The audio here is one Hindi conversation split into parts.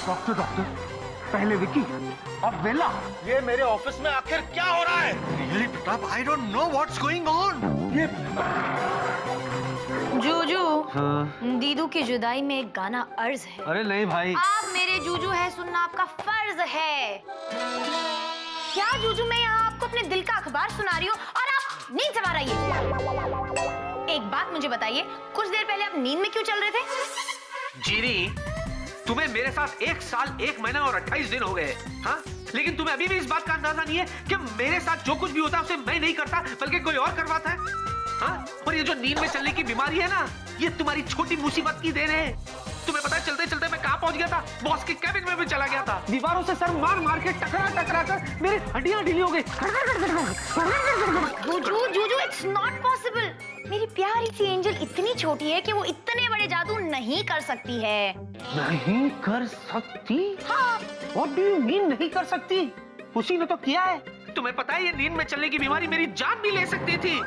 डॉक्टर पहले विकी अब बेला। ये मेरे ऑफिस में आखिर क्या हो रहा है? Really, Pratap, I don't know what's going on. ये जूजू, हाँ। दीदू की जुदाई में एक गाना अर्ज है। अरे नहीं भाई, आप मेरे जूजू है, सुनना आपका फर्ज है। क्या जूजू, मैं यहाँ आपको अपने दिल का अखबार सुना रही हूँ और आप नींद से बाहर आइए। एक बात मुझे बताइए, कुछ देर पहले आप नींद में क्यों चल रहे थे? जीनी, तुम्हें मेरे साथ 1 साल 1 महीना और 28 दिन हो गए, हाँ? लेकिन तुम्हें अभी भी इस बात का अंदाजा नहीं है कि मेरे साथ जो कुछ भी होता है उसे मैं नहीं करता बल्कि कोई और करवाता है, हाँ? और ये जो नींद में चलने की बीमारी है ना, ये तुम्हारी छोटी मुसीबत की देन है। तुम्हें पता है चलते चलते मैं कहाँ पहुंच गया था? बॉस के कैबिन में भी चला गया था। दीवारों से सर मार मार के टकरा कर मेरी हड्डियां ढीली हो गई। Juju Juju, it's not possible. मेरी प्यारी सी एंजल इतनी छोटी है कि वो इतने बड़े जादू नहीं कर सकती है। नहीं कर सकती? हाँ। What do you mean नहीं कर सकती? उसी ने तो किया है। तुम्हें पता है ये नींद में चलने की बीमारी मेरी जान भी ले सकती थी।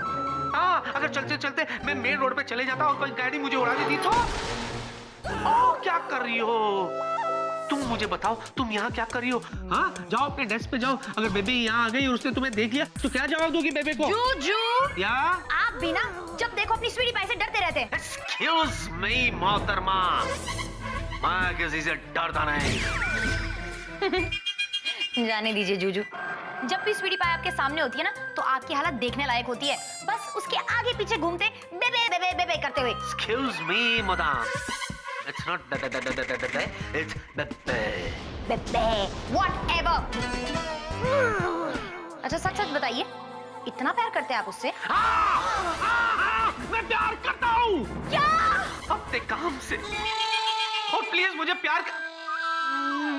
हाँ, अगर चलते चलते मैं मेन रोड पे चले जाता और कोई गाड़ी मुझे उड़ा देती तो। ओह, क्या कर रही हो तुम? मुझे बताओ, तुम यहाँ क्या कर रही हो? हाँ, जाओ अपने डेस्क पे जाओ। अगर बेबी यहाँ आ गई और उसने तुम्हें देख लिया तो क्या जवाब दोगी बेबी को? जूजू, या आप भी ना जब देखो अपनी स्वीटी पाई से डरते रहते हैं। एक्सक्यूज मी मोहतरमा, मैं किसी से डरता नहीं। जाने दीजिए जूजू, जब भी स्वीटी पाई आपके सामने होती है ना तो आपकी हालत देखने लायक होती है। बस उसके आगे पीछे घूमते बेबे बेबे बेबे करते हुए। Excuse me madam, it's not बेबे, इट्स बेबे। बेबे व्हाटएवर। अच्छा सच सच बताइए, इतना प्यार करते हैं आप उससे? मैं प्यार करता हूँ। क्या? अपने काम से। और प्लीज मुझे प्यार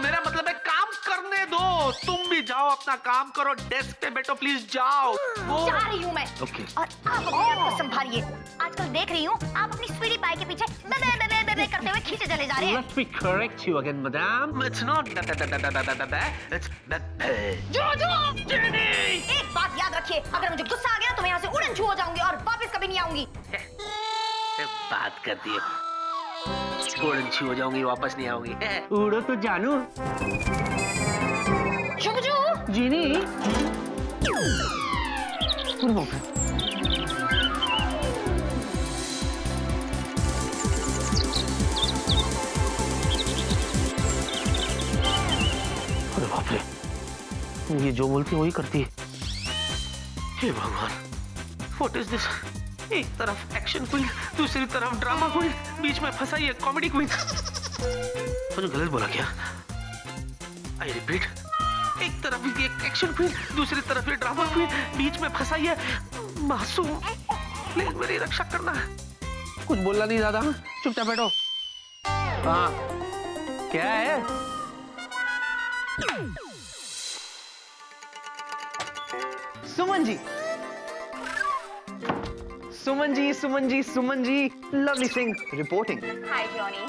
मेरा मतलब है काम करने दो। तुम भी जाओ अपना काम करो, डेस्क पे बैठो, प्लीज जाओ। जा रही हूँ मैं। Okay. और आप अपने आप को संभालिए। आजकल देख रही हूँ आप अपनी स्वीटी पाई के पीछे बेबे बेबे बेबे करते हुए खींचे चले जा रहे हैं। Let me correct you again, madam. It's not बेबे, it's बेबे। जूजू, जीनी! एक बात याद रखिए, अगर मुझे गुस्सा आ गया तो मैं यहाँ से उड़न छू हो जाऊंगी और वापस कभी नहीं आऊंगी। बात करती है, उड़न छू हो जाऊंगी, वापस नहीं आऊंगी। उड़ो तो जानू। जूजू, जीनी। अरे बाप रे। अरे बाप रे, ये जो बोलती है वही करती है। हे भगवान, व्हाट इज दिस? एक तरफ एक्शन क्वीन, दूसरी तरफ ड्रामा क्वीन, बीच में फंसा ये कॉमेडी क्वीन। मैंने गलत बोला क्या? आई रिपीट, एक तरफ ये एक्शन क्वीन, दूसरी तरफ ये ड्रामा क्वीन, बीच में फंसा ये मासूम। प्लीज मेरी रक्षा करना। कुछ बोलना नहीं ज्यादा, चुपचाप बैठो। हाँ, क्या है? Suman ji, Suman ji, Suman ji, Suman ji, lovely Singh reporting. हाय जॉनी।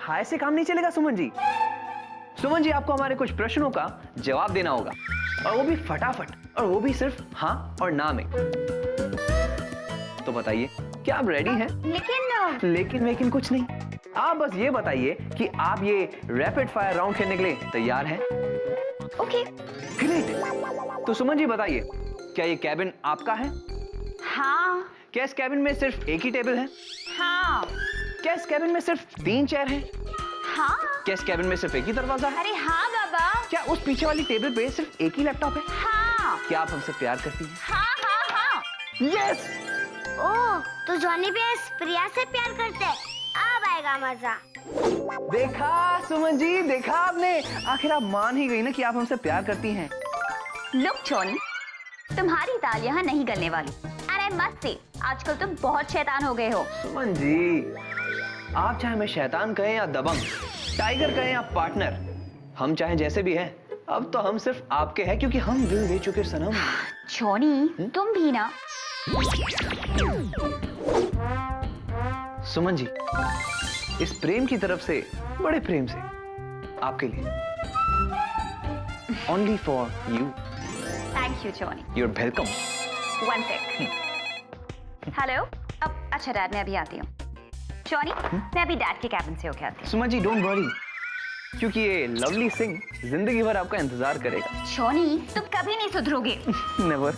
हाय से काम नहीं चलेगा सुमन जी। सुमन जी, आपको हमारे कुछ प्रश्नों का जवाब देना होगा और वो भी फटाफट, और वो भी सिर्फ हाँ और ना में। तो बताइए, क्या आप रेडी हैं? लेकिन कुछ नहीं। आप बस ये बताइए कि आप ये रैपिड फायर राउंड खेलने के लिए तैयार हैं? ओके। ग्रेट। तो सुमन जी बताइए, क्या ये कैबिन आपका है? हाँ। क्या इस कैबिन में सिर्फ एक ही टेबल है? हाँ। क्या इस कैबिन में सिर्फ 3 चेयर हैं? हाँ। क्या इस कैबिन में सिर्फ एक ही दरवाजा है? अरे हाँ बाबा। क्या उस पीछे वाली टेबल पे सिर्फ एक ही लैपटॉप है? हाँ। क्या आप हमसे प्यार करती हैं? हाँ हाँ हाँ। यस। ओह, तो जॉनी भी इस प्रिया से प्यार करते हैं। अब आएगा मजा। देखा सुमन जी, देखा आपने, आखिर आप मान ही गई ना कि आप हमसे प्यार करती हैं। लुक जॉनी, तुम्हारी दाल यहाँ नहीं गलने वाली। अरे मत से, आजकल तुम बहुत शैतान हो गए हो। सुमन जी, आप चाहे मैं शैतान कहें या दबंग, टाइगर कहें या पार्टनर, हम चाहे जैसे भी हैं, अब तो हम सिर्फ आपके हैं क्योंकि हम दिल दे चुके सनम। जॉनी, तुम भी ना। सुमन जी, इस प्रेम की तरफ से, बड़े प्रेम से, आपके लिए, only for you. Thank you Johnny. You're welcome. One sec. Hello. अब अच्छा डैड, मैं अभी आती हूँ। जॉनी, मैं अभी डैड के कैबिन से होके आती हूँ। सुमन जी, डोंट वरी, क्योंकि ये लवली सिंह जिंदगी भर आपका इंतजार करेगा। जॉनी, तुम कभी नहीं सुधरोगे। नेवर।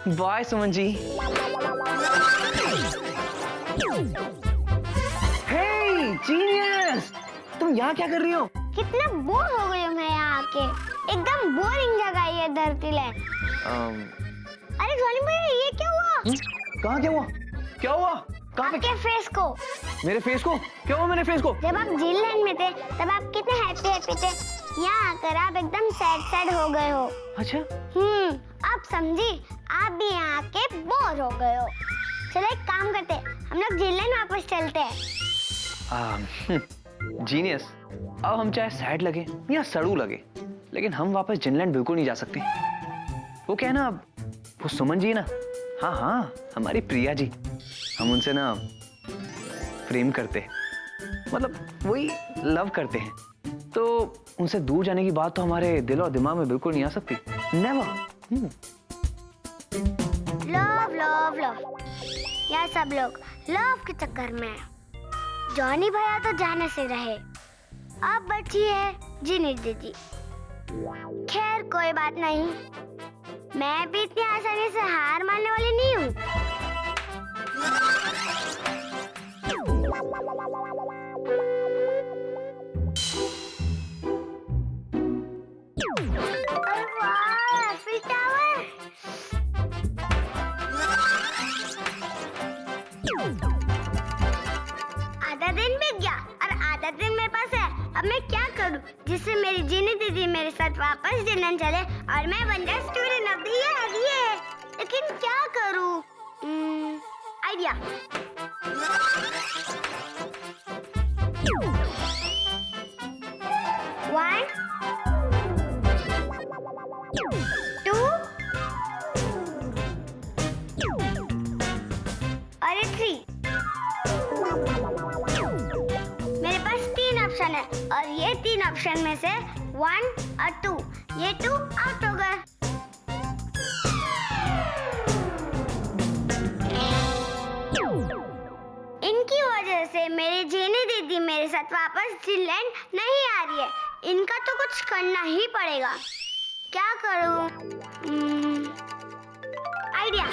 बाय सुमन जी। हे जीनियस, तुम यहाँ क्या कर रही हो? कितना बोर हो गई हूँ मैं यहाँ आके। एकदम बोरिंग जगह है ये धरती लैंड। अरे जॉनी भैया, ये क्या हुआ? कहाँ क्या हुआ? क्या हुआ? कहाँ पे? आपके फेस को। मेरे फेस को? क्या हुआ मेरे फेस को? जब आप जीलैंड में थे तब आप कितने हैप्पी थे। यहाँ आकर आप एकदम सैड हो गए हो। अच्छा। आप समझी, आप भी यहाँ आके बोर हो गए हो। चलो एक काम करते, हम लोग जीलैंड वापस चलते हैं। जीनियस, अब हम चाहे सैड लगे या सड़ू लगे, लेकिन हम वापस जिनलैंड बिल्कुल नहीं जा सकते। वो क्या है ना, वो सुमन जी ना, हाँ, हमारी प्रिया जी, हम उनसे ना प्रेम करते हैं, मतलब वही लव करते हैं। तो उनसे दूर जाने की बात तो हमारे दिल और दिमाग में बिल्कुल नहीं आ सकती। नेवर। लव यार, सब लोग लव के चक्कर में हैं। जॉनी भैया तो जाने से रहे, अब बची है जीनी दीदी। खैर कोई बात नहीं, मैं भी इतनी आसानी से हार मानने वाली नहीं हूँ। अरे वाह, एफिल टावर। आधा दिन बीत गया और आधा दिन मेरे पास है। अब मैं क्या करूं जिससे मेरी जीनी दीदी मेरे साथ वापस जिलन चले और मैं बन जाऊं स्टूडेंट ऑफ द ईयर। लेकिन क्या करूं? आइडिया। One, two, और ये 3। मेरे पास 3 ऑप्शन है और ये 3 ऑप्शन में से 1 और 2, ये 2 आउट हो गए। इनकी वजह से मेरी जीनी दीदी मेरे साथ वापस जिलैंड नहीं आ रही है। इनका तो कुछ करना ही पड़ेगा। क्या करूं? आइडिया।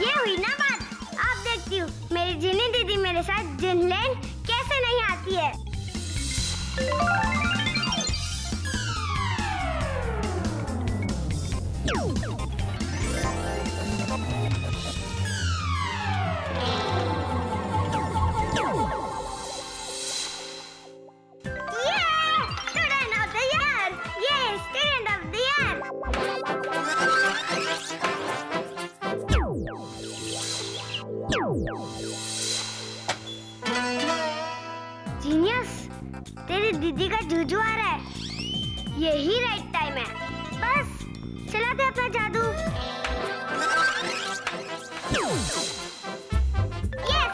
ये हुई ना बात। अब देखती हूँ मेरी जीनी दीदी मेरे साथ जिलैंड कैसे नहीं आती है। जीनियस, तेरी दीदी का जूजू आ रहा है। यही राइट टाइम है। बस चलाते अपना जादू। यस,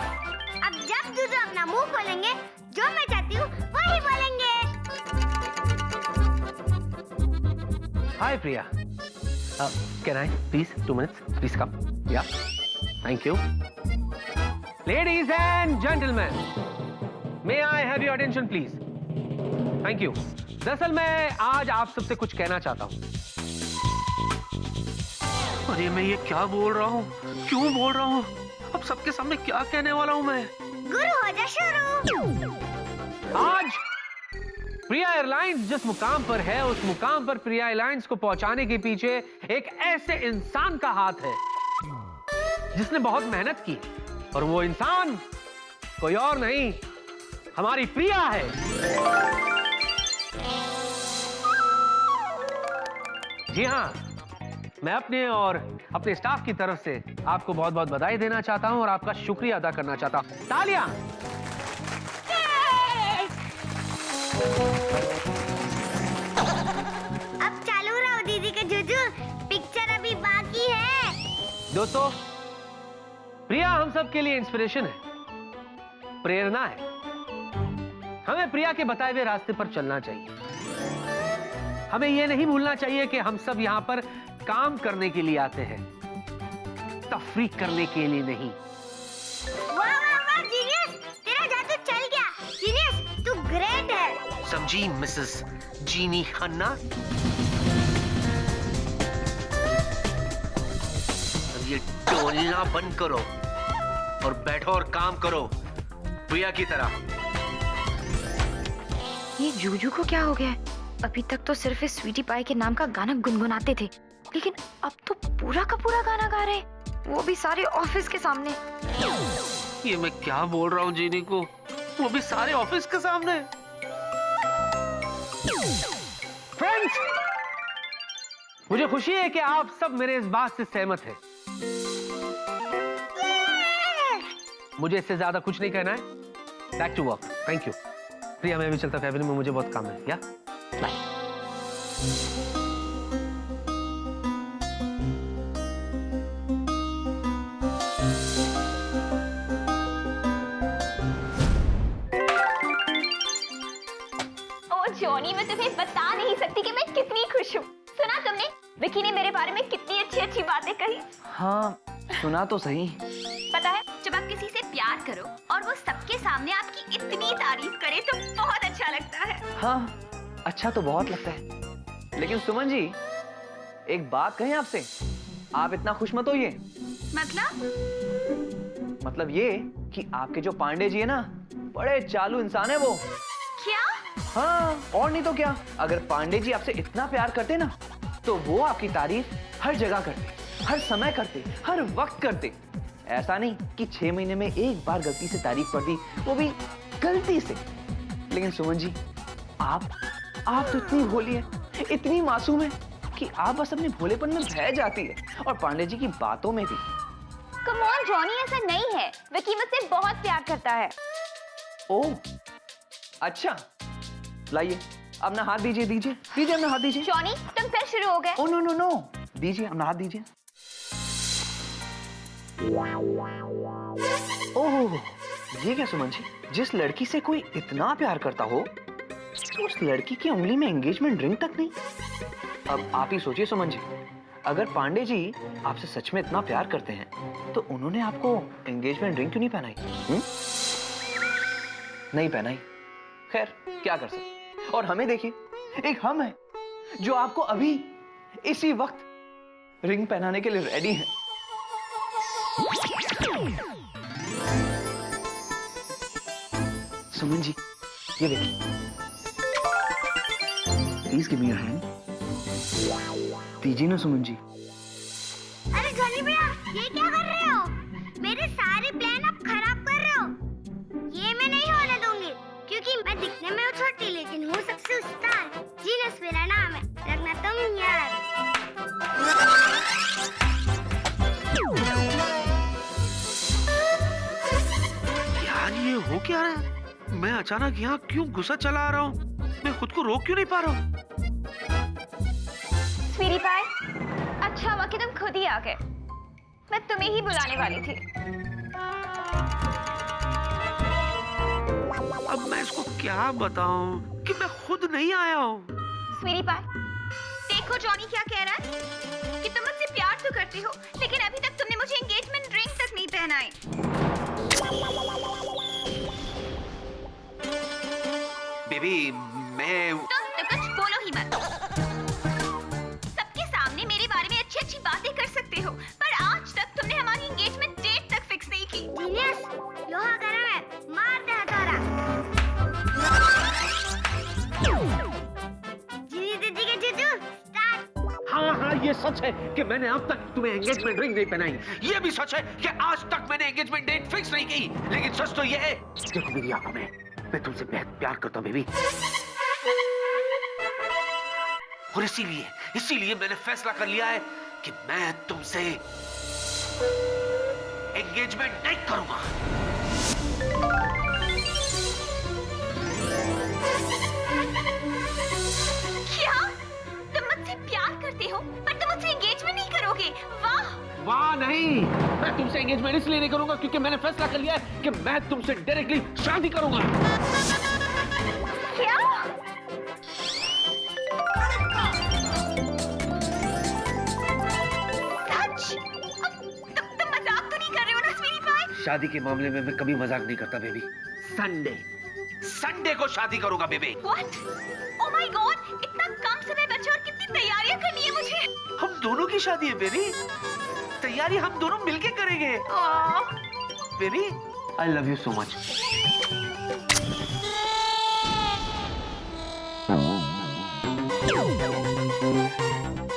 अब जब जूजू अपना मुंह खोलेंगे, जो मैं चाहती हूँ वही बोलेंगे। Hi Priya, can I please 2 minutes please come? या thank you. Ladies and gentleman, may I have your attention please? Thank you. दरअसल मैं आज आप सबसे कुछ कहना चाहता हूं। अरे मैं ये क्या बोल रहा हूँ, क्यों बोल रहा हूँ, अब सबके सामने क्या कहने वाला हूँ मैं? गुरु हो जा शुरू। आज प्रिया एयरलाइंस जिस मुकाम पर है, उस मुकाम पर प्रिया एयरलाइंस को पहुंचाने के पीछे एक ऐसे इंसान का हाथ है जिसने बहुत मेहनत की, और वो इंसान कोई और नहीं, हमारी प्रिया है। जी हाँ, मैं अपने और अपने स्टाफ की तरफ से आपको बहुत बहुत बधाई देना चाहता हूं और आपका शुक्रिया अदा करना चाहता हूं। तालियां! अब चालू रहो दीदी के जूजू, पिक्चर अभी बाकी है। दोस्तों, प्रिया हम सब के लिए इंस्पिरेशन है, प्रेरणा है। हमें प्रिया के बताए हुए रास्ते पर चलना चाहिए। हमें यह नहीं भूलना चाहिए कि हम सब यहां पर काम करने के लिए आते हैं, तफरीक करने के लिए नहीं। वाह वाह वाह जीनियस, तेरा जादू चल गया। जीनियस, तू ग्रेट है। समझी मिसेस जीनी खन्ना? अब ये टोलना बंद करो और बैठो और काम करो प्रिया की तरह। ये जूजू को क्या हो गया है? अभी तक तो सिर्फ इस स्वीटी पाई के नाम का गाना गुनगुनाते थे, लेकिन अब तो पूरा का पूरा गाना गा रहे हैं, वो भी सारे ऑफिस के सामने। ये मैं क्या बोल रहा हूँ जीनी को, वो भी सारे ऑफिस के सामने। फ्रेंड्स, मुझे खुशी है कि आप सब मेरे इस बात से सहमत हैं। मुझे इससे ज्यादा कुछ नहीं कहना है। Back to work. Thank you. Priya, मैं भी चलता कैबिन में, मुझे बहुत काम है। या बाय। जॉनी, मैं तुम्हें बता नहीं सकती कि मैं कितनी खुश हूँ। सुना तुमने विकी ने मेरे बारे में कितनी अच्छी अच्छी बातें कही? हाँ, सुना तो सही। पता है, जब आप किसी से प्यार करो और वो सबके सामने आपकी इतनी तारीफ करे तो बहुत अच्छा लगता है। हाँ, अच्छा तो बहुत लगता है। लेकिन सुमन जी, एक बात कहें आपसे, आप इतना खुश मत होइए। मतलब ये कि आपके जो पांडे जी है ना, बड़े चालू इंसान है वो। क्या? हाँ, और नहीं तो क्या। अगर पांडे जी आपसे इतना प्यार करते ना, तो वो आपकी तारीफ हर जगह करते, हर समय करते, हर वक्त करते। ऐसा नहीं कि 6 महीने में एक बार गलती से तारीफ कर दी, वो भी गलती से। लेकिन सुमन जी, आप तो इतनी भोली है, इतनी मासूम है कि आप बस अपने भोलेपन में बह जाती है, और पांडे जी की बातों में भी। कम ऑन जॉनी, ऐसा नहीं है। विकी मुझसे बहुत प्यार करता है। ओह, अच्छा, लाइए अपना हाथ दीजिए, दीजिए अपना हाथ दीजिए। जॉनी, तुम फिर शुरू हो गए। ओह नो नो नो, दीजिए अपना हाथ दीजिए। ओह, ये क्या सुमन जी, जिस लड़की से कोई इतना प्यार करता हो, उस लड़की की उंगली में एंगेजमेंट रिंग तक नहीं। अब आप ही सोचिए सुमन जी, अगर पांडे जी आपसे सच में इतना प्यार करते हैं, तो उन्होंने आपको एंगेजमेंट रिंग क्यों नहीं पहनाई? नहीं पहनाई। खैर, क्या कर सकते। और हमें देखिए, एक हम है जो आपको अभी इसी वक्त रिंग पहनाने के लिए रेडी हैं। सुमन जी, ये देखिए, please give me your hand. दीजिए ना सुमन जी। अरे जॉनी भैया, ये क्या कर रहे हो? मेरे सारे प्लान आप खराब कर रहे हो। ये मैं नहीं होने दूंगी, क्योंकि मैं दिखने में हूँ छोटी, लेकिन हूँ सबसे उस्ताद। जीनस मेरा नाम है, रखना तुम याद। यार, ये हो क्या रहा है? मैं अचानक यहाँ क्यों गुस्सा चला आ रहा हूँ? मैं खुद को रोक क्यों नहीं पा रहा हूँ? स्वीटी पाई, अच्छा हुआ कि तुम खुद ही आ गए। मैं तुम्हें ही बुलाने वाली थी। अब मैं इसको क्या बताऊं कि मैं खुद नहीं आया हूँ। स्वीटी पाई, देखो जॉनी क्या कह रहा है कि तुम मुझसे प्यार तो करती हो, लेकिन अभी तक तुमने मुझे एंगेजमेंट रिंग तक नहीं पहनाई। बेबी, मैं तुम तो कुछ बोलो ही मत। सबके सामने मेरे बारे में अच्छी अच्छी बातें कर सकते हो, पर आज तक तुमने हमारी एंगेजमेंट डेट तक फिक्स नहीं की। जीनियस, लोहा गरम है, मार दे हथौड़ा। जीनी दीदी के जीजू, स्टार्ट। हाँ, ये सच है कि मैंने अब तक तुम्हें एंगेजमेंट रिंग नहीं पहनाई। ये भी सच है कि आज तक मैंने एंगेजमेंट डेट फिक्स नहीं की। लेकिन सच तो ये है, देखो मेरी आंखों में, मैं तुमसे बेहद प्यार करता हूँ बेबी। और इसीलिए मैंने फैसला कर लिया है कि मैं तुमसे एंगेजमेंट नहीं करूंगा। क्या? तुम मुझसे प्यार करते हो, पर तुम मुझसे एंगेजमेंट नहीं करोगे? वाह! वाह नहीं, मैं तुमसे एंगेजमेंट इसलिए नहीं करूंगा क्योंकि मैंने फैसला कर लिया है कि मैं तुमसे डायरेक्टली शादी करूंगा। क्या? शादी के मामले में मैं कभी मजाक नहीं करता बेबी। संडे को शादी करूंगा baby. What? Oh my God! इतना कम समय बचा और कितनी तैयारियां करनी है मुझे। हम दोनों की शादी है बेबी। तैयारी हम दोनों मिलके करेंगे। Baby, I love you so much.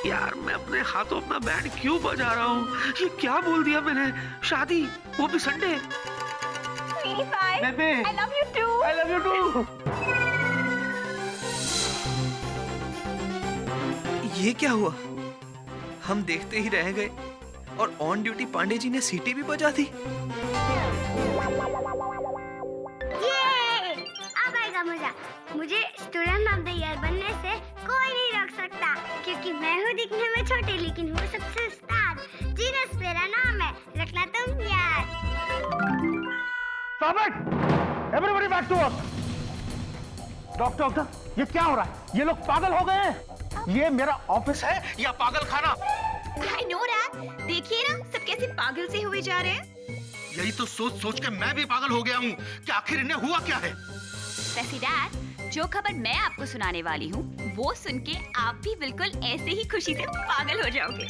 यार मैं अपने हाथों अपना बैंड क्यों बजा रहा हूँ? ये क्या बोल दिया मैंने? शादी, वो भी Sunday. Sweetie pie, baby, I love you too. I love you too. ये क्या हुआ? हम देखते ही रह गए और ऑन ड्यूटी पांडे जी ने सीटी भी बजा दी। ये अब आएगा मजा। मुझे स्टूडेंट ऑफ द ईयर बनने से कोई नहीं रोक सकता, क्योंकि मैं हूँ दिखने में छोटे लेकिन हूँ सबसे उस्ताद। जीनस मेरा नाम है, रखना तुम याद। Stop it! Everybody back to work. Doctor, ये क्या हो रहा है? ये लोग पागल हो गए हैं। ये मेरा ऑफिस है या पागल खाना? I know that. देखिए ना, सब कैसे पागल से हुए जा रहे हैं। यही तो सोच सोच के मैं भी पागल हो गया हूँ कि आखिर इन्हें हुआ क्या है। वैसे डैड, जो खबर मैं आपको सुनाने वाली हूँ, वो सुन के आप भी बिल्कुल ऐसे ही खुशी से पागल हो जाओगे।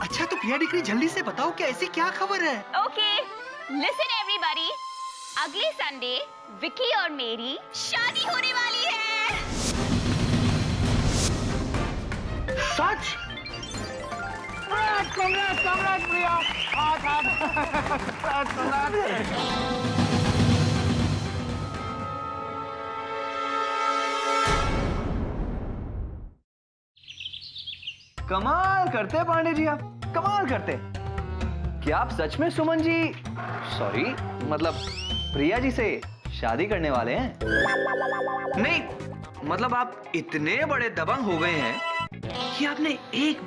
अच्छा तो पिया डिग्री जल्दी से बताओ कि ऐसी क्या खबर है? ओके, लिसन एवरीबॉडी, अगले संडे विकी और मेरी शादी होने वाली है। सच? Congrats, प्रिया। कमाल करते पांडे जी, आप कमाल करते। क्या आप सच में सुमन जी, सॉरी मतलब प्रिया जी से शादी करने वाले हैं? नहीं मतलब आप इतने बड़े दबंग हो गए हैं कि आपने एक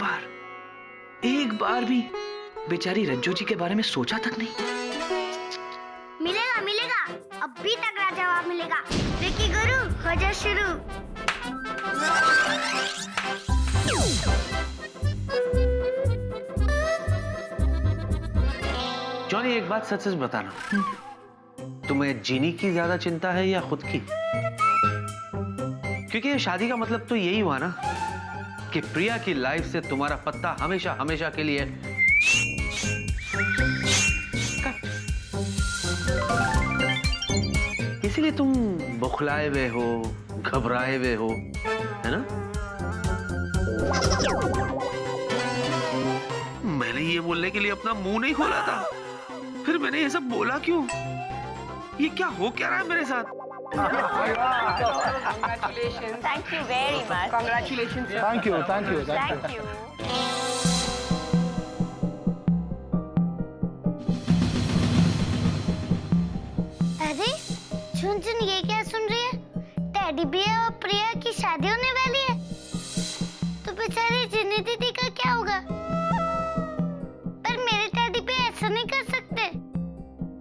बार भी बेचारी रज्जू जी के बारे में सोचा तक नहीं। मिलेगा, अब भी तगड़ा जवाब मिलेगा। विकी गुरु, हो जा शुरू। जॉनी, एक बात सच सच बताना, तुम्हें जीनी की ज्यादा चिंता है या खुद की? क्योंकि ये शादी का मतलब तो यही हुआ ना कि प्रिया की लाइफ से तुम्हारा पत्ता हमेशा हमेशा के लिए इसीलिए तुम बौखलाए हुए हो, घबराए हुए हो, है ना? मैंने ये बोलने के लिए अपना मुंह नहीं खोला था, फिर मैंने ये सब बोला क्यों? ये क्या हो क्या रहा है मेरे साथ? Thank you very much. Thank you. Thank you. अरे सुन, ये क्या सुन रही है? टेडी बियर और प्रिया की शादी होने वाली है, तो बेचारी जिन्नी दीदी का क्या होगा? पर मेरे टेडी बियर ऐसा नहीं कर सकते।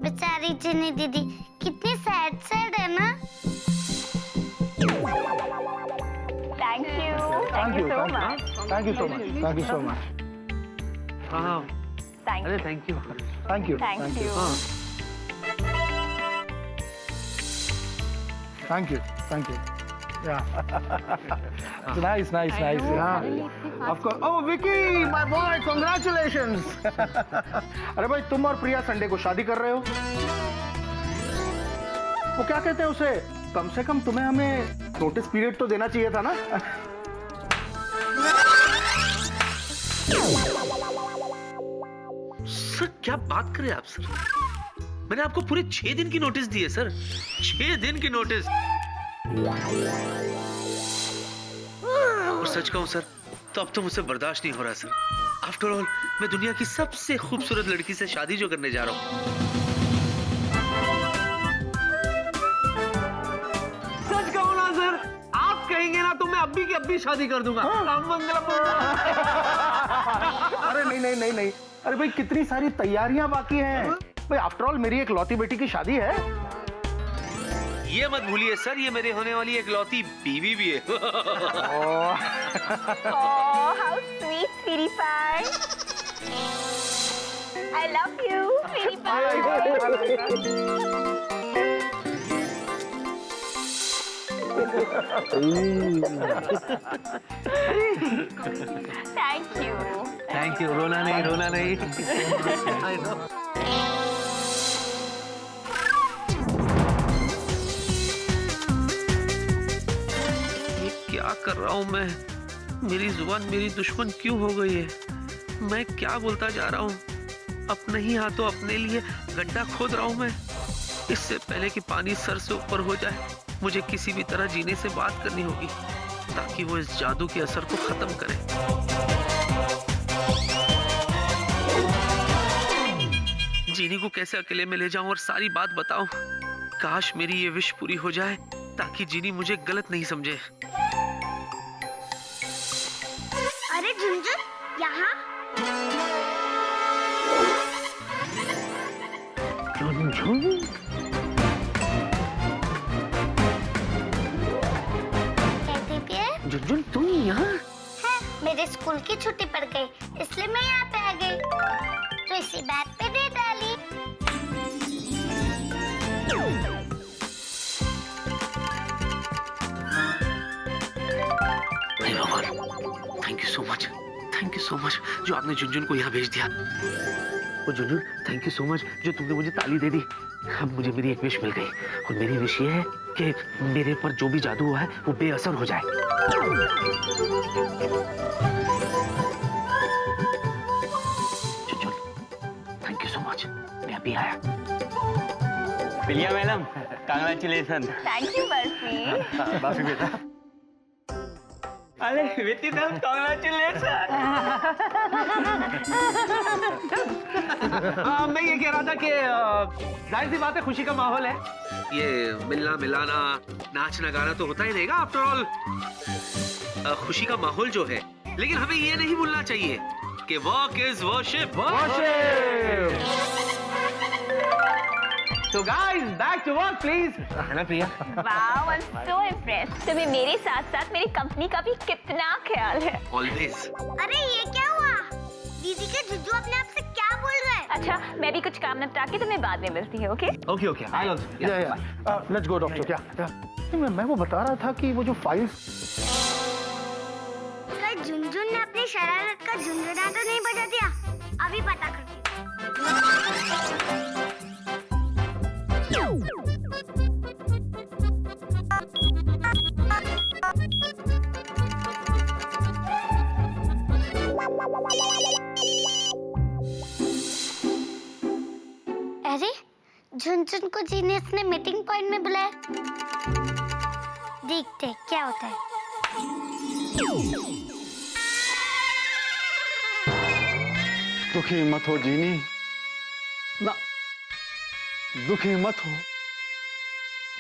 बेचारी जिन्नी दीदी कितनी सैड है ना। Thank you so much. हाँ, Thank अरे thank you. Thank you. Yeah. It's nice. Yeah. Of course. Oh, Vicky, my boy, congratulations. अरे भाई, तुम और प्रिया संडे को शादी कर रहे हो। वो क्या कहते हैं उसे? कम से कम तुम्हें हमें नोटिस पीरियड तो देना चाहिए था ना। सर क्या बात करें आप सर? मैंने आपको पूरे 6 दिन की नोटिस दी है सर, 6 दिन की नोटिस। और सच कहूं सर, तो अब तो मुझसे बर्दाश्त नहीं हो रहा सर। आफ्टर ऑल मैं दुनिया की सबसे खूबसूरत लड़की से शादी जो करने जा रहा हूँ। सच कहूं ना सर, आप कहेंगे ना तो मैं अभी की अभी शादी कर दूंगा। अरे नहीं। अरे भाई, कितनी सारी तैयारियां बाकी हैं। भाई आफ्टर ऑल मेरी एक लौती बेटी की शादी है। ये मत भूलिए सर, ये मेरे होने वाली एक लौती बीवी भी है। Oh, how sweet, sweetie pie. I love you, मेरी थैंक यू, रोना नहीं। I know. ये क्या कर रहा हूँ मैं? मेरी जुबान मेरी दुश्मन क्यों हो गई है? मैं क्या बोलता जा रहा हूँ? अपने ही हाथों अपने लिए गड्ढा खोद रहा हूँ मैं। इससे पहले कि पानी सर से ऊपर हो जाए, मुझे किसी भी तरह जीने से बात करनी होगी ताकि वो इस जादू के असर को खत्म करे। जीनी को कैसे अकेले में ले जाऊं और सारी बात बताऊं? काश मेरी ये विश पूरी हो जाए ताकि जीनी मुझे गलत नहीं समझे। अरे झुनझुन, यहाँ झुनझुन, कहती भी है झुनझुन तुम यहाँ? मेरे स्कूल की छुट्टी पड़ गई, इसलिए मैं यहाँ पे आ गई। तो इसी बैग पे दे डाली। हे भगवान, थैंक यू सो मच जो आपने झुनझुन को यहाँ भेज दिया। और Jhunjhun, thank you so much जो तुमने मुझे ताली दे दी। अब मुझे मेरी एक विश मिल गई और मेरी विश ये है कि मेरे पर जो भी जादू हुआ है वो बेअसर हो जाए। Jhunjhun, thank you so much, मैं अभी आया। Priya madam, congratulation. Thank you Barfi. बाफी बेटा। अरे बेटी साहब, कांग्रेचुलेशन। मैं ये कह रहा था कि जाहिर सी बात है, खुशी का माहौल है। ये मिलना मिलाना, नाचना गाना तो होता ही रहेगा आफ्टर ऑल। खुशी का माहौल जो है, लेकिन हमें ये नहीं भूलना चाहिए कि work is worship. So guys, back to work please. है ना प्रिया? Wow, I'm so impressed. तुम्हें मेरे साथ साथ मेरी कंपनी का भी कितना ख्याल है। Always. अरे ये क्या हुआ? दीदी के जुजू अपने आप से क्या बोल रहे हैं? अच्छा, मैं भी कुछ काम निपटा के तुम्हें बाद में मिलती हूँ, okay? Okay. I'll also. Let's go doctor. क्या? मैं वो बता रहा था कि वो जो फाइल्स, कल झुनझुन ने अपनी शरारत का झुंझुना तो नहीं बजा दिया? अभी पता कर। अरे झुनझुन को जीनियस ने मीटिंग पॉइंट में बुलाया। देखते हैं क्या होता है। दुखी मत हो जीनी, ना दुखी मत हो।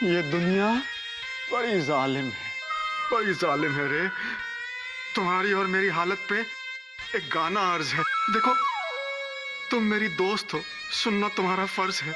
ये दुनिया बड़ी जालिम है, बड़ी जालिम है रे। तुम्हारी और मेरी हालत पे एक गाना अर्ज है। देखो, तुम मेरी दोस्त हो, सुनना तुम्हारा फर्ज है।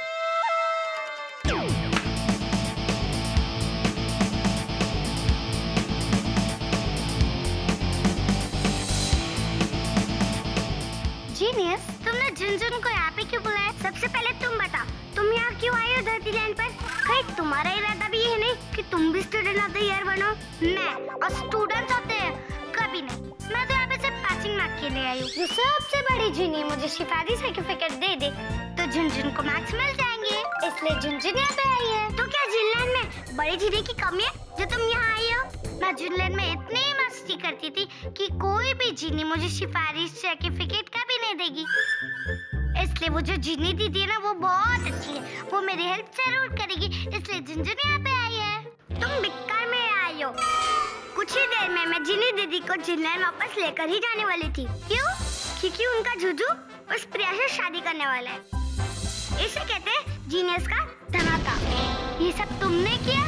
जीनियस, तुमने झुनझुन को यहाँ पे क्यों बुलाया? सबसे पहले तुम बताओ, तुम यहाँ क्यों आए हो धरती लैंड पर? कहीं तुम्हारा इरादा भी ये नहीं कि तुम भी स्टूडेंट ऑफ द ईयर बनो? मैं और स्टूडेंट ऑफ द ईयर कभी नहीं। मैं तो यहाँ पे सिर्फ पासिंग मार्क के लिए आई हूँ। जो सबसे बड़ी जीनी मुझे शिफारी सर्टिफिकेट दे दे तो झुनझुन को मार्क्स मिल जाएंगे, इसलिए झुनझुन यहाँ पे आई है। तो क्या जिनलैंड में बड़ी जीनी की कमी है जो तुम यहाँ आई हो? मैं जिनलैंड में इतनी मस्ती करती थी कि कोई भी जीनी मुझे सिफारिश सर्टिफिकेट कभी नहीं देगी। इसलिए वो जो जीनी दीदी है ना, वो बहुत अच्छी है, वो मेरी हेल्प जरूर करेगी, इसलिए झुनझुन यहाँ पे आई है। तुम बिक्कार में आई हो। कुछ ही देर में मैं जीनी दीदी को जिनलैंड वापस लेकर ही जाने वाली थी। क्यों? क्योंकि उनका जुजू उस प्रिया से शादी करने वाला है। इसे कहते हैं जीनियस का धमाका। ये सब तुमने किया?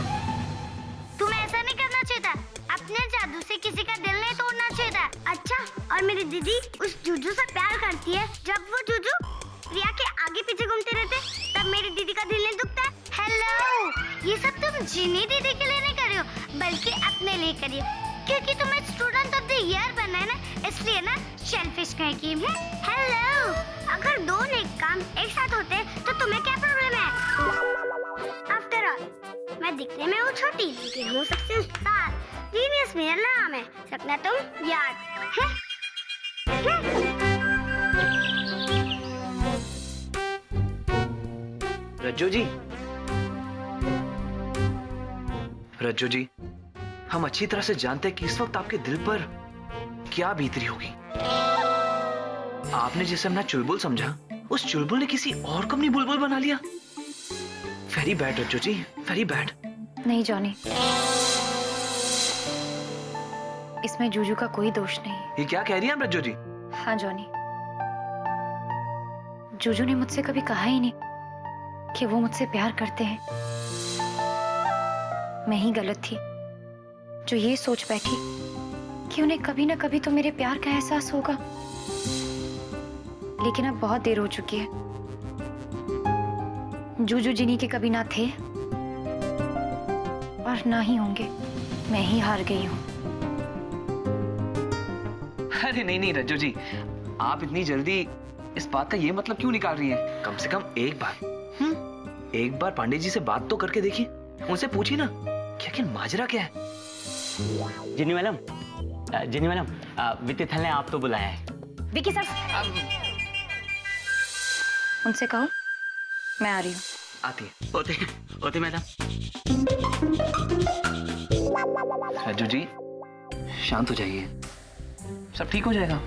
तुम्हें ऐसा नहीं करना चाहिए था। अपने जादू से किसी का दिल नहीं तोड़ना चाहिए था। अच्छा, और मेरी दीदी उस जुजू से प्यार करती है। जब वो जुजू प्रिया के आगे पीछे घूमते रहते, तब मेरी दीदी का दिल नहीं दुखता। हेलो, ये सब तुम जीनी दीदी के लिए नहीं कर रही हो, बल्कि अपने लिए कर रही हो। क्योंकि तुम्हें स्टूडेंट ऑफ द ईयर बनना है ना, इसलिए ना शेलफिश कह की हूँ। हेलो, अगर दो नेक काम एक साथ होते तो तुम्हें क्या प्रॉब्लम है? आफ्टर ऑल मैं दिखने में हूँ छोटी, लेकिन हूँ सबसे उस्ताद। जीनियस मेरा नाम है, सपना तुम याद है? रज्जू जी, रज्जू जी, हम अच्छी तरह से जानते हैं कि इस वक्त आपके दिल पर क्या बीत रही होगी। आपने जिसे अपना चुलबुल समझा, उस चुलबुल ने किसी और को अपनी बुलबुल बना लिया। वेरी बैड रज्जू जी, वेरी बैड। नहीं जॉनी, इसमें जूजू का कोई दोष नहीं। ये क्या कह रही हैं आप रज्जू जी? हाँ जॉनी, जूजू ने मुझसे कभी कहा ही नहीं कि वो मुझसे प्यार करते हैं। मैं ही गलत थी जो ये सोच बैठी कि उन्हें कभी ना कभी तो मेरे प्यार का एहसास होगा, लेकिन अब बहुत देर हो चुकी है। जूजू जिनी के कभी ना थे और ना ही होंगे। मैं ही हार गई हूँ। अरे नहीं नहीं रज्जू जी, आप इतनी जल्दी इस बात का ये मतलब क्यों निकाल रही हैं? कम से कम एक बार पांडे जी से बात तो करके देखिए, उनसे पूछिए ना कि आखिर माजरा क्या है। जिनी मैडम, वित्तीय थल ने आप तो बुलाया है। विकी सर, उनसे कहो मैं आ रही हूँ। आती है। ओते मैडम। रज्जू जी, शांत हो जाइए, सब ठीक हो जाएगा।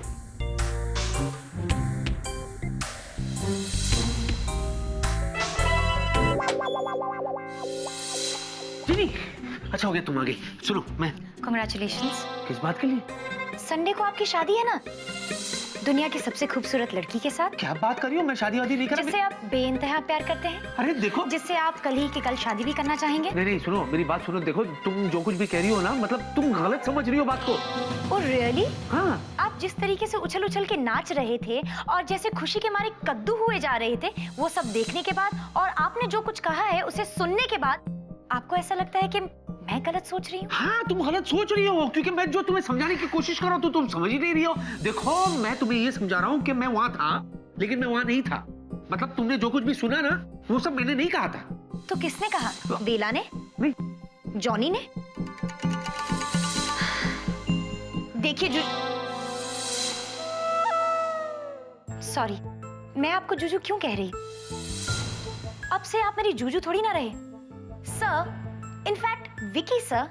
जिनी, अच्छा हो गया तुम आ गई। सुनो, मैं Congratulations। किस बात के लिए? संडे को आपकी शादी है ना, दुनिया की सबसे खूबसूरत लड़की के साथ। क्या बात कर रही हो? मैं शादी वादी नहीं कर रहा। जिससे आप बेइंतहा प्यार करते हैं। अरे देखो, जिससे आप कल ही के कल शादी भी करना चाहेंगे। नहीं सुनो, मेरी बात सुनो। देखो, तुम जो कुछ भी कह रही हो ना, मतलब तुम गलत समझ रही हो बात को। Oh really? हाँ। आप जिस तरीके से उछल उछल के नाच रहे थे और जैसे खुशी के मारे कद्दू हुए जा रहे थे, वो सब देखने के बाद और आपने जो कुछ कहा है उसे सुनने के बाद आपको ऐसा लगता है कि मैं गलत सोच रही हूँ? हाँ, तुम गलत सोच रही हो, क्योंकि मैं जो तुम्हें समझाने की कोशिश कर रहा हूँ तो तुम समझ ही नहीं रही हो। देखो, मैं तुम्हें ये समझा रहा हूँ कि मैं वहाँ था, लेकिन मैं वहाँ नहीं था। मतलब तुमने जो कुछ भी सुना ना, वो सब मैंने नहीं कहा था। तो किसने कहा? बेला ने? नहीं। जॉनी ने? देखिए सॉरी, मैं आपको जूजू क्यों कह रही? अब से आप मेरी जूजू थोड़ी ना रहे। सर, इनफैक्ट विकी सर,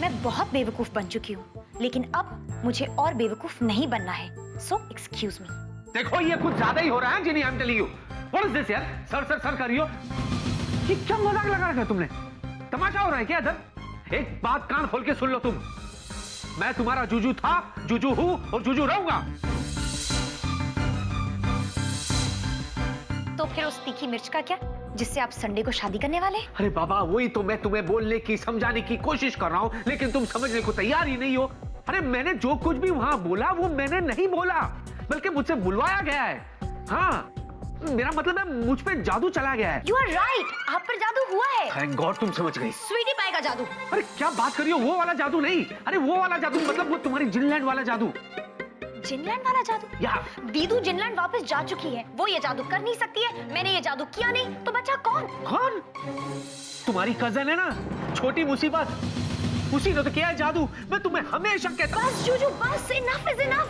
मैं बहुत बेवकूफ बन चुकी हूँ, लेकिन अब मुझे और बेवकूफ नहीं बनना है। So excuse me. देखो, ये कुछ ज्यादा ही हो रहा है Jini, I am telling you. What is this यार? सर कर रही हो? ये क्या मजाक लगा रखा है तुमने? तमाशा हो रहा है क्या इधर? एक बात कान खोल के सुन लो तुम, मैं तुम्हारा जूजू था, जूजू हूँ और जूजू रहूंगा। तो फिर उस तीखी मिर्च का क्या, जिससे आप संडे को शादी करने वाले? अरे बाबा, वही तो मैं तुम्हें बोलने की, समझाने की कोशिश कर रहा हूँ, लेकिन तुम समझने को तैयार ही नहीं हो। अरे मैंने जो कुछ भी वहां बोला वो मैंने नहीं बोला, बल्कि मुझसे बुलवाया गया है। हाँ, मेरा मतलब है मुझ पे जादू चला गया है। You are right, आप पर जादू हुआ है। Thank God, तुम समझ गई। स्वीटी पाई का जादू। अरे क्या बात कर रही हो? वो वाला जादू नहीं, अरे वो वाला जादू मतलब वो तुम्हारी जिनलैंड वाला जादू। जिनलैंड वाला जादू? या दीदू जिनलैंड वापस जा चुकी है, वो ये जादू कर नहीं सकती है। मैंने ये जादू किया नहीं, तो बचा कौन? कौन? तुम्हारी कजन है ना, छोटी मुसीबत, उसी ने तो किया है जादू। मैं तुम्हें हमेशा कहता हूं। बस जूजू, बस, इनफ इज इनफ।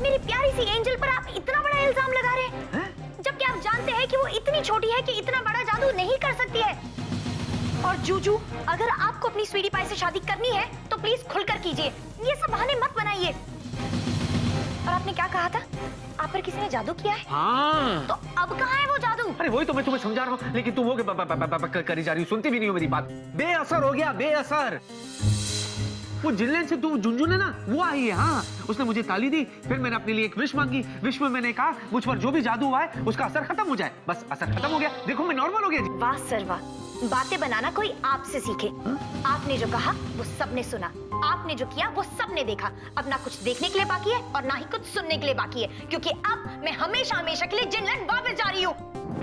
मेरी प्यारी सी एंजल पर आप इतना बड़ा इल्जाम लगा रहे हैं, जबकि आप जानते हैं कि वो इतनी छोटी है कि इतना बड़ा जादू नहीं कर सकती है। और जूजू, अगर आपको अपनी स्वीटी पाई से शादी करनी है तो प्लीज खुलकर कीजिए, ये सब बहाने मत बनाइए। और आपने क्या कहा था? आप पर किसी ने जादू किया है? हाँ। तो अब कहाँ है वो जादू? अरे वही तो मैं तुम्हें समझा रहा हूँ, लेकिन तुम हो करी जा रही हो, सुनती भी नहीं हो मेरी बात। बेअसर हो गया, बेअसर। वो जिनलैंड से तुम झुंझुन है ना, वो आई है। हाँ, उसने मुझे ताली दी, फिर मैंने अपने लिए एक विश मांगी। विश में मैंने कहा मुझ पर जो भी जादू हुआ है उसका असर खत्म हो जाए। बस असर खत्म हो गया, देखो मैं नॉर्मल हो गया। वाह सर वाह, बातें बनाना कोई आपसे सीखे। आपने जो कहा वो सबने सुना, आपने जो किया वो सबने देखा। अब ना कुछ देखने के लिए बाकी है और ना ही कुछ सुनने के लिए बाकी है, क्योंकि अब मैं हमेशा हमेशा के लिए जिनलैंड वापस जा रही हूँ।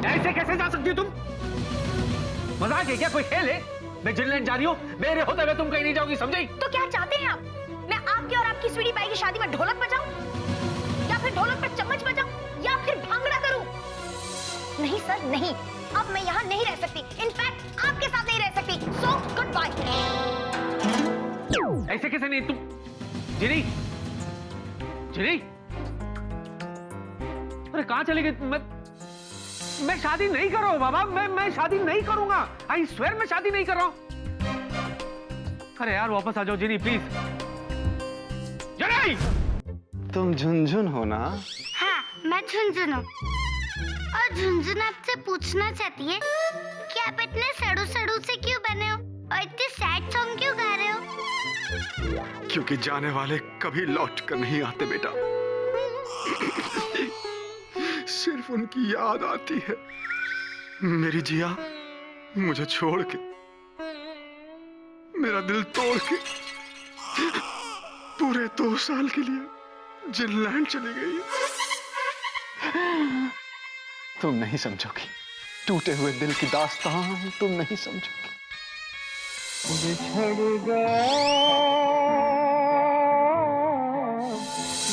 ऐसे कैसे जा सकती हो तुम? मजाक है क्या? कोई खेल है? मैं जिनलैंड जा रही हूँ, मेरे होते हुए तुम कहीं नहीं जाओगी, समझी? तो क्या चाहते हैं आप? मैं आपके और आपकी स्वीटी पाई की शादी में ढोलक बजाऊं, या फिर ढोलक पर चम्मच बजाऊं, या फिर भांगड़ा करूं? नहीं सर, नहीं। अब मैं यहाँ नहीं रह सकती। इनफैक्ट आपके साथ नहीं रह सकती। So goodbye. ऐसे कैसे नहीं? तुम जिनी, जिनी, अरे कहाँ चली गई? मैं शादी नहीं कर रहा हूँ बाबा, मैं शादी नहीं करूंगा। आई स्वेयर मैं शादी नहीं कर रहा हूँ। अरे यार वापस आ जाओ जिनी प्लीज। जिनी! तुम झुनझुन हो ना? हाँ, मैं झुनझुन हूँ। और झुनझुन आपसे पूछना चाहती है कि आप इतने सड़ू सड़ू से क्यों बने हो और इतने सैड सॉन्ग क्यों गा रहे हो? क्योंकि जाने वाले कभी लौट कर नहीं आते बेटा। सिर्फ उनकी याद आती है। मेरी जिया मुझे छोड़ के, मेरा दिल तोड़ के पूरे 2 साल के लिए जिनलैंड चली गई है। तुम नहीं समझोगी, टूटे हुए दिल की दास्तान तुम नहीं समझोगी। बिछड़ गया,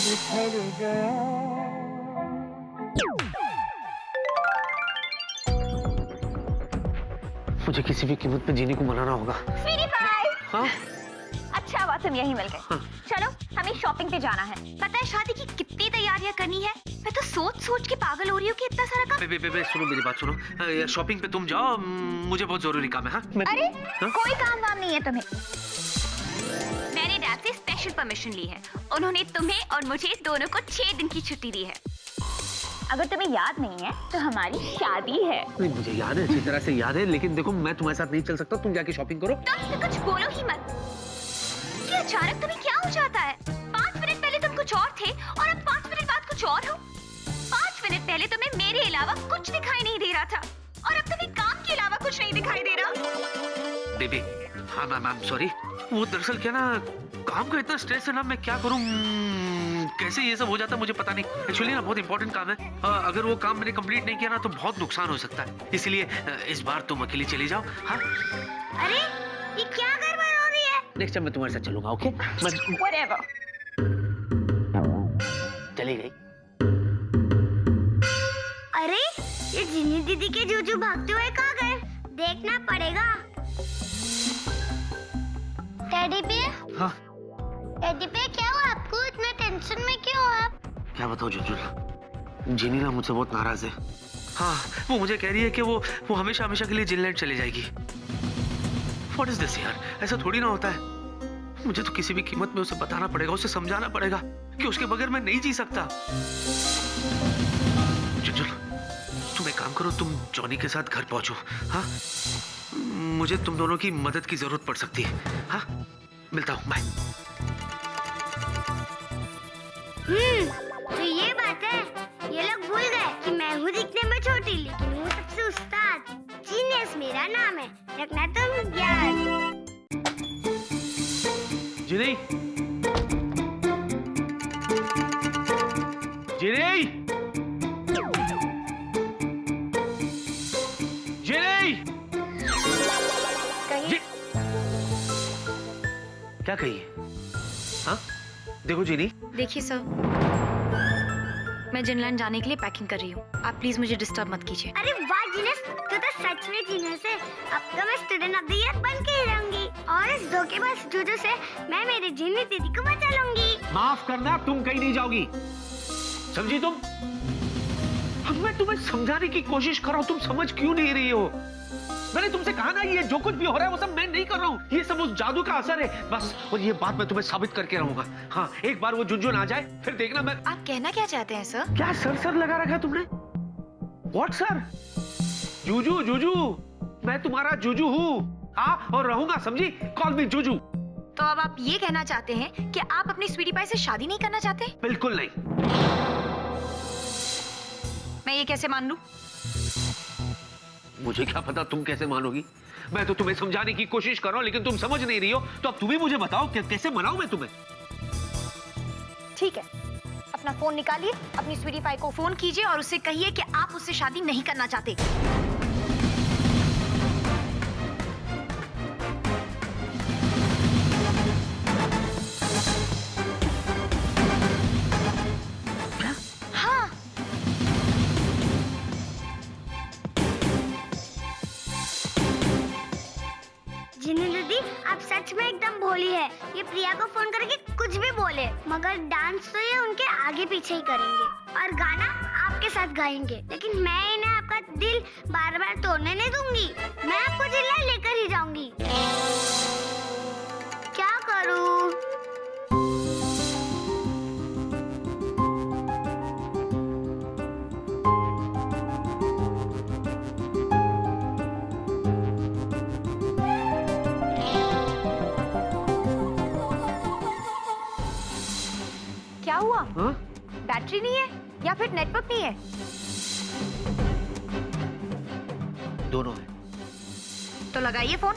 बिछड़ गया। मुझे किसी भी कीमत पे जीने को मनाना होगा। स्वीटी पाई। हाँ? अच्छा हुआ तुम यहीं मिल गए। हाँ। चलो हमें शॉपिंग पे जाना है। पता है शादी की कितनी तैयारियां करनी है? मैं तो सोच सोच के पागल हो रही हूँ कि इतना सारा काम। बे, सुनो मेरी बात सुनो। शॉपिंग पे तुम जाओ, मुझे बहुत जरूरी काम है। हाँ? अरे हाँ? कोई काम वाम नहीं है तुम्हें। मैंने डैड से स्पेशल परमिशन ली है। उन्होंने तुम्हें और मुझे दोनों को 6 दिन की छुट्टी दी है। अगर तुम्हें याद नहीं है तो हमारी शादी है। नहीं मुझे याद है, अच्छी तरह से याद है, लेकिन देखो मैं तुम्हारे साथ नहीं चल सकता। तुम जाके शॉपिंग करो। तुम तो कुछ बोलो ही मत। कि अचानक तुम्हें क्या हो जाता है? 5 मिनट पहले तुम कुछ और थे और अब 5 मिनट बाद कुछ और हो। 5 मिनट पहले तुम्हें मेरे अलावा कुछ दिखाई नहीं दे रहा था और अब तुम्हें काम के अलावा कुछ नहीं दिखाई दे रहा। बेबी, हाँ मैम सॉरी। वो दरअसल क्या ना, काम का इतना स्ट्रेस है ना, मैं क्या करूँ, कैसे ये सब हो जाता है मुझे पता नहीं। एक्चुअली ना बहुत इंपॉर्टेंट काम है। अगर वो काम मैंने कंप्लीट नहीं किया ना तो बहुत नुकसान हो सकता है। इसलिए इस बार तुम अकेली चली जाओ। हाँ? अरे ये क्या गड़बड़ हो रही है? नेक्स्ट टाइम मैं तुम्हारे साथ चलूंगा। ओके? Whatever. चली गई। अरे ये जिनी दीदी के जूजू भागते हुए कहाँ गए? देखना पड़ेगा। Teddy bear? हाँ? टेडी बेयर क्या हुआ आपको? इतना टेंशन में क्यों हो आप? क्या बताऊं जुजुल, जिनी ना मुझसे बहुत नाराज है। हाँ, वो मुझे कह रही है कि वो हमेशा हमेशा के लिए जिनलैंड चले जाएगी। What is this यार? ऐसा थोड़ी ना होता है। मुझे तो किसी भी कीमत में उसे बताना पड़ेगा, उसे समझाना पड़ेगा कि उसके बगैर मैं नहीं जी सकता। जुजुल, तुम एक काम करो, तुम जॉनी के साथ घर पहुंचो। हाँ? मुझे तुम दोनों की मदद की जरूरत पड़ सकती है। हाँ? मिलता हूँ, बाय। तो ये बात है, ये लोग भूल गए कि मैं हूँ दिखने में छोटी लेकिन हूँ सबसे उस्ताद। जीनियस मेरा नाम है, रखना तुम याद। जिनी, जिनी, जिनी, क्या कही? हाँ? देखो जिनी। देखिए सर, मैं जिनलैंड जाने के लिए पैकिंग कर रही हूँ। आप प्लीज मुझे डिस्टर्ब मत कीजिए। अरे वाह जीनियस, तू तो सच में जीनियस है। अब तो मैं स्टूडेंट ऑफ द ईयर बन के ही रहूंगी और इस धोखेबाज जूजू से मैं मेरी जिनी दीदी को बचा लूंगी। माफ करना, तुम कहीं नहीं जाओगी, समझी तुम? अब मैं तुम्हें समझाने की कोशिश कर रहा हूँ, तुम समझ क्यों नहीं रही हो? मैंने तुमसे कहा ना, ये जो कुछ भी हो रहा है वो सब मैं नहीं कर रहा हूँ, ये सब उस जादू का असर है बस। और ये बात मैं तुम्हें साबित करके रहूंगा। हाँ, एक बार वो झुनझुन आ जाए फिर देखना। मैं आप कहना क्या चाहते हैं सर? क्या सर लगा रखा है तुमने? What sir? जूजू जूजू, मैं तुम्हारा जूजू हूँ। हाँ, और रहूंगा, समझी? कॉल मी जूजू। तो अब आप ये कहना चाहते हैं कि आप अपनी स्वीटी पाई से शादी नहीं करना चाहते? बिल्कुल नहीं। मैं ये कैसे मान लूं? मुझे क्या पता तुम कैसे मानोगी? मैं तो तुम्हें समझाने की कोशिश कर रहा हूँ लेकिन तुम समझ नहीं रही हो। तो अब तुम ही मुझे बताओ कि कैसे मनाऊं मैं तुम्हें? ठीक है, अपना फोन निकालिए, अपनी स्वीटी पाई को फोन कीजिए और उससे कहिए कि आप उससे शादी नहीं करना चाहते। दीदी आप सच में एकदम भोली है। ये प्रिया को फोन करके कुछ भी बोले, मगर डांस तो ये उनके आगे पीछे ही करेंगे और गाना आपके साथ गाएंगे। लेकिन मैं इन्हें आपका दिल बार बार तोड़ने नहीं दूंगी। मैं आपको जिला लेकर ही जाऊंगी। क्या करूं? क्या हुआ? बैटरी नहीं है या फिर नेटवर्क नहीं है? दोनों है। तो लगाइए फोन।